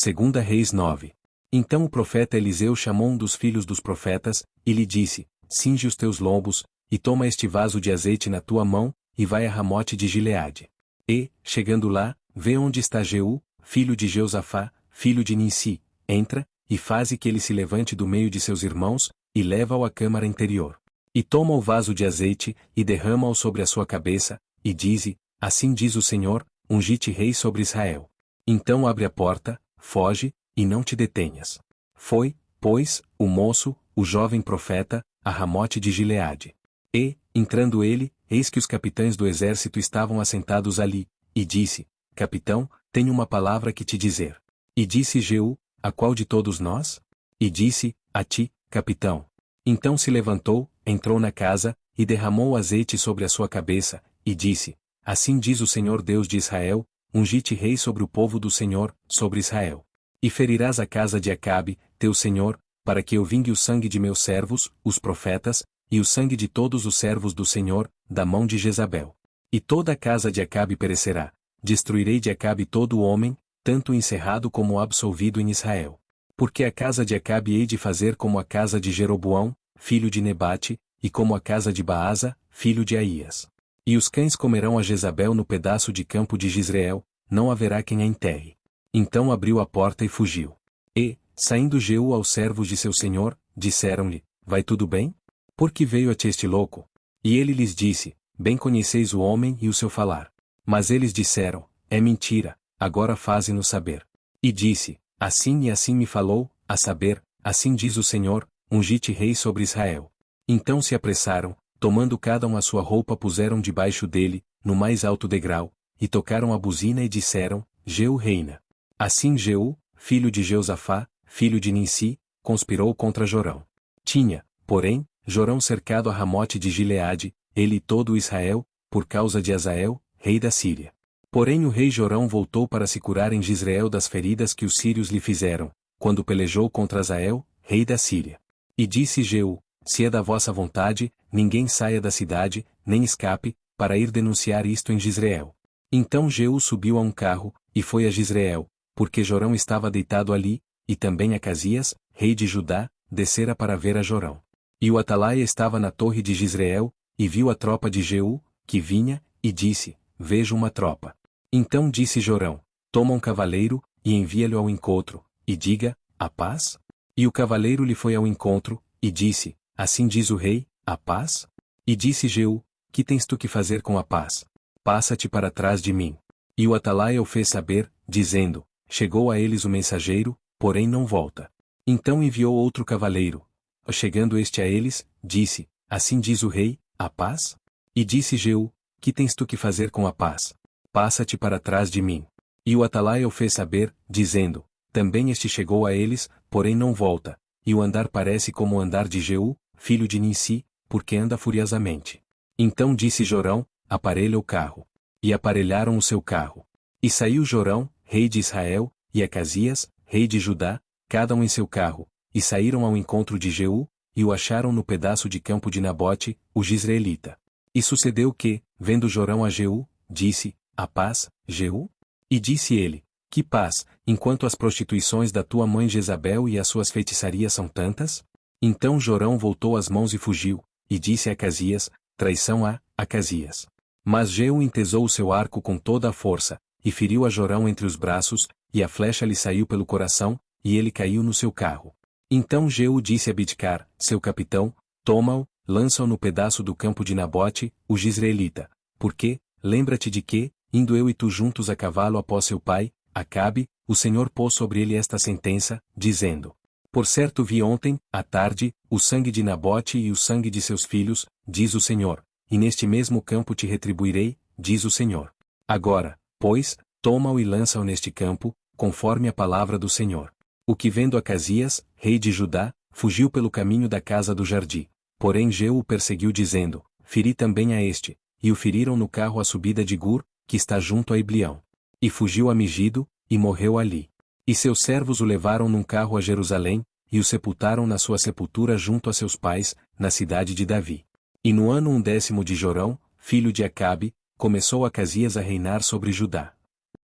Segunda Reis 9. Então o profeta Eliseu chamou um dos filhos dos profetas, e lhe disse, cinge os teus lombos, e toma este vaso de azeite na tua mão, e vai a Ramote de Gileade. E, chegando lá, vê onde está Jeú, filho de Jeosafá, filho de Ninsi, entra, e faze que ele se levante do meio de seus irmãos, e leva-o à câmara interior. E toma o vaso de azeite, e derrama-o sobre a sua cabeça, e dize, assim diz o Senhor, ungi-te rei sobre Israel. Então abre a porta, foge, e não te detenhas. Foi, pois, o moço, o jovem profeta, a Ramote de Gileade. E, entrando ele, eis que os capitães do exército estavam assentados ali, e disse, capitão, tenho uma palavra que te dizer. E disse Jeú, a qual de todos nós? E disse, a ti, capitão. Então se levantou, entrou na casa, e derramou o azeite sobre a sua cabeça, e disse, assim diz o Senhor Deus de Israel, ungi-te rei sobre o povo do Senhor, sobre Israel. E ferirás a casa de Acabe, teu senhor, para que eu vingue o sangue de meus servos, os profetas, e o sangue de todos os servos do Senhor, da mão de Jezabel. E toda a casa de Acabe perecerá. Destruirei de Acabe todo o homem, tanto o encerrado como o absolvido em Israel. Porque a casa de Acabe hei de fazer como a casa de Jeroboão, filho de Nebate, e como a casa de Baasa, filho de Aías. E os cães comerão a Jezabel no pedaço de campo de Jizreel, não haverá quem a enterre. Então abriu a porta e fugiu. E, saindo Jeú aos servos de seu senhor, disseram-lhe, vai tudo bem? Por que veio a ti este louco? E ele lhes disse, bem conheceis o homem e o seu falar. Mas eles disseram, é mentira, agora faze-nos saber. E disse, assim e assim me falou, a saber, assim diz o Senhor, ungi-te rei sobre Israel. Então se apressaram, tomando cada um a sua roupa puseram debaixo dele, no mais alto degrau, e tocaram a buzina e disseram, Jeú reina. Assim Jeú, filho de Jeosafá, filho de Ninsi, conspirou contra Jorão. Tinha, porém, Jorão cercado a Ramote de Gileade, ele e todo Israel, por causa de Azael, rei da Síria. Porém o rei Jorão voltou para se curar em Jizreel das feridas que os sírios lhe fizeram, quando pelejou contra Azael, rei da Síria. E disse Jeú, se é da vossa vontade, ninguém saia da cidade, nem escape, para ir denunciar isto em Jizreel. Então Jeú subiu a um carro, e foi a Jizreel, porque Jorão estava deitado ali, e também Acasias, rei de Judá, descera para ver a Jorão. E o atalaia estava na torre de Jizreel, e viu a tropa de Jeú, que vinha, e disse, vejo uma tropa. Então disse Jorão, toma um cavaleiro, e envia-lhe ao encontro, e diga, a paz? E o cavaleiro lhe foi ao encontro, e disse, assim diz o rei, a paz? E disse Jeú, que tens tu que fazer com a paz? Passa-te para trás de mim. E o atalaia o fez saber, dizendo, chegou a eles o mensageiro, porém não volta. Então enviou outro cavaleiro. Chegando este a eles, disse, assim diz o rei, a paz? E disse Jeú, que tens tu que fazer com a paz? Passa-te para trás de mim. E o atalaia o fez saber, dizendo, também este chegou a eles, porém não volta, e o andar parece como o andar de Jeú, filho de Ninsi, porque anda furiosamente. Então disse Jorão, aparelha o carro. E aparelharam o seu carro. E saiu Jorão, rei de Israel, e Acasias, rei de Judá, cada um em seu carro, e saíram ao encontro de Jeú, e o acharam no pedaço de campo de Nabote, o Jizreelita. E sucedeu que, vendo Jorão a Jeú, disse, a paz, Jeú? E disse ele, que paz, enquanto as prostituições da tua mãe Jezabel e as suas feitiçarias são tantas? Então Jorão voltou as mãos e fugiu, e disse a Acasias, traição a Acasias. Mas Jeú entesou o seu arco com toda a força, e feriu a Jorão entre os braços, e a flecha lhe saiu pelo coração, e ele caiu no seu carro. Então Jeú disse a Bidkar, seu capitão, toma-o, lança-o no pedaço do campo de Nabote, o Jizreelita, porque, lembra-te de que, indo eu e tu juntos a cavalo após seu pai, Acabe, o Senhor pôs sobre ele esta sentença, dizendo, por certo vi ontem, à tarde, o sangue de Nabote e o sangue de seus filhos, diz o Senhor, e neste mesmo campo te retribuirei, diz o Senhor. Agora, pois, toma-o e lança-o neste campo, conforme a palavra do Senhor. O que vendo Acasias, rei de Judá, fugiu pelo caminho da casa do jardim. Porém Jeú o perseguiu dizendo, feri também a este, e o feriram no carro à subida de Gur, que está junto a Iblião. E fugiu a Megido, e morreu ali. E seus servos o levaram num carro a Jerusalém, e o sepultaram na sua sepultura junto a seus pais, na cidade de Davi. E no ano 10º de Jorão, filho de Acabe, começou Acasias a reinar sobre Judá.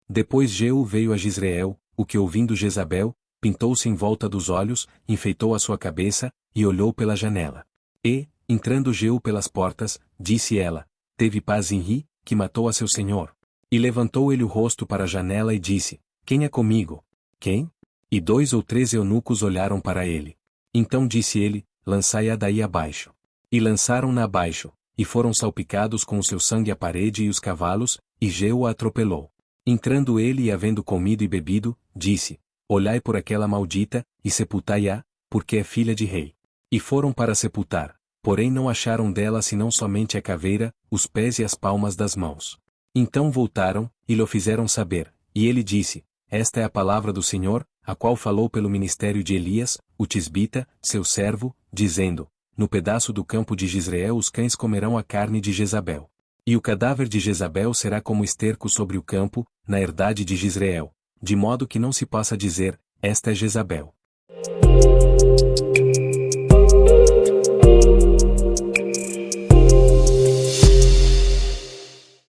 Depois Jeú veio a Jizreel, o que ouvindo Jezabel, pintou-se em volta dos olhos, enfeitou a sua cabeça, e olhou pela janela. E, entrando Jeú pelas portas, disse ela, teve paz em Ri, que matou a seu senhor. E levantou ele o rosto para a janela e disse, quem é comigo? Quem? E 2 ou 3 eunucos olharam para ele. Então disse ele, lançai-a daí abaixo. E lançaram-na abaixo, e foram salpicados com o seu sangue a parede e os cavalos, e Jeú a atropelou. Entrando ele e havendo comido e bebido, disse, olhai por aquela maldita, e sepultai-a, porque é filha de rei. E foram para sepultar, porém não acharam dela senão somente a caveira, os pés e as palmas das mãos. Então voltaram, e lhe fizeram saber, e ele disse, esta é a palavra do Senhor, a qual falou pelo ministério de Elias, o tisbita, seu servo, dizendo, no pedaço do campo de Jezreel os cães comerão a carne de Jezabel. E o cadáver de Jezabel será como esterco sobre o campo, na herdade de Jezreel, de modo que não se possa dizer, esta é Jezabel.